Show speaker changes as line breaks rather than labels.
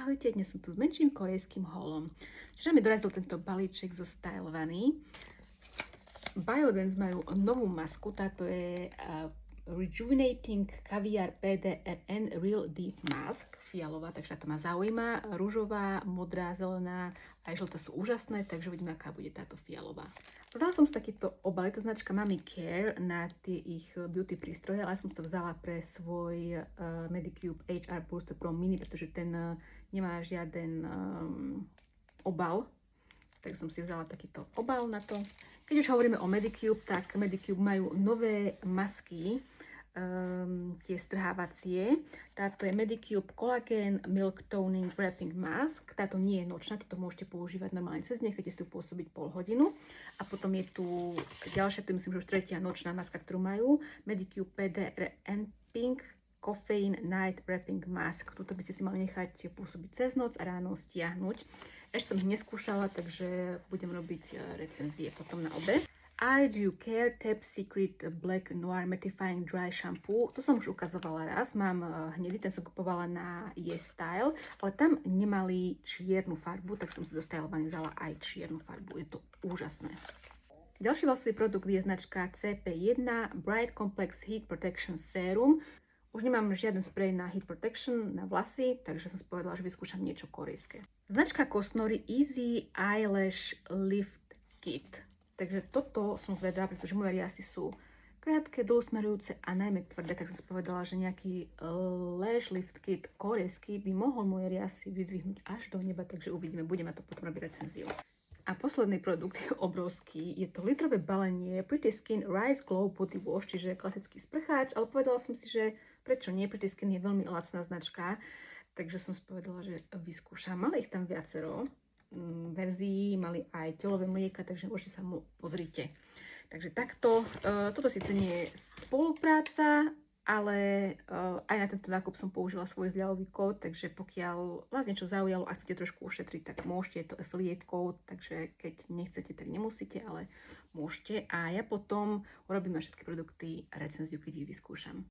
Ahojte, dnes som tu s menším korejským haulom. Včera mi dorazil tento balíček zo Style Vanny. Biodance majú novú masku, táto je Rejuvenating Caviar PDRN Real Deep Mask, fialová, takže táto ma zaujíma. Rúžová, modrá, zelená aj žltá sú úžasné, takže uvidíme, aká bude táto fialová. Vzala som si takýto obal, je to značka Mami Care na tie ich beauty prístroje, ale ja som to vzala pre svoj Medicube HR Booster Pro Mini, pretože ten nemá žiaden obal, tak som si vzala takýto obal na to. Keď už hovoríme o Medicube, tak Medicube majú nové masky, tie strhávacie. Táto je Medicube Collagen Milk Toning Wrapping Mask. Táto nie je nočná, toto môžete používať normálne cez deň, chcete si tu pôsobiť pol hodinu. A potom je tu ďalšia, to myslím, že už tretia nočná maska, ktorú majú. Medicube PDRN Pink Caffeine Night Wrapping Mask. Tuto by ste si mali nechať pôsobiť cez noc a ráno stiahnuť. Ešte som ich neskúšala, takže budem robiť recenzie potom na obe. I Do Care Tap Secret Black Noir Mattifying Dry Shampoo. To som už ukazovala raz, mám hnedý, ten som kupovala na YesStyle, ale tam nemali čiernu farbu, tak som si do Style Vanny vzala aj čiernu farbu, je to úžasné. Ďalší vlasový produkt je značka CP1 Bright Complex Heat Protection Serum. Už nemám žiaden sprej na heat protection na vlasy, takže som si povedala, že vyskúšam niečo korejské. Značka Cosnory Easy Eyelash Lift Kit. Takže toto som zvedala, pretože moje riasy sú krátke, dlhosmerujúce a najmä tvrdé, tak som si povedala, že nejaký lash lift kit korejský by mohol moje riasy vydvihnúť až do neba, takže uvidíme, budeme to potom robiť recenziu. A posledný produkt je obrovský, je to litrové balenie Pretty Skin Rise Glow Body Wash, čiže klasický sprcháč, ale povedala som si, že prečo nie, Pretty Skin je veľmi lacná značka, takže som si povedala, že vyskúšam. Mali ich tam viacero verzií, mali aj telové mlieka, takže môžete sa mu pozrite. Takže takto, toto síce nie je spolupráca, ale aj na tento nákup som použila svoj zľavový kód, takže pokiaľ vás niečo zaujalo a chcete trošku ušetriť, tak môžete, je to affiliate kód, takže keď nechcete, tak nemusíte, ale môžete. A ja potom urobím na všetky produkty recenziu, keď ich vyskúšam.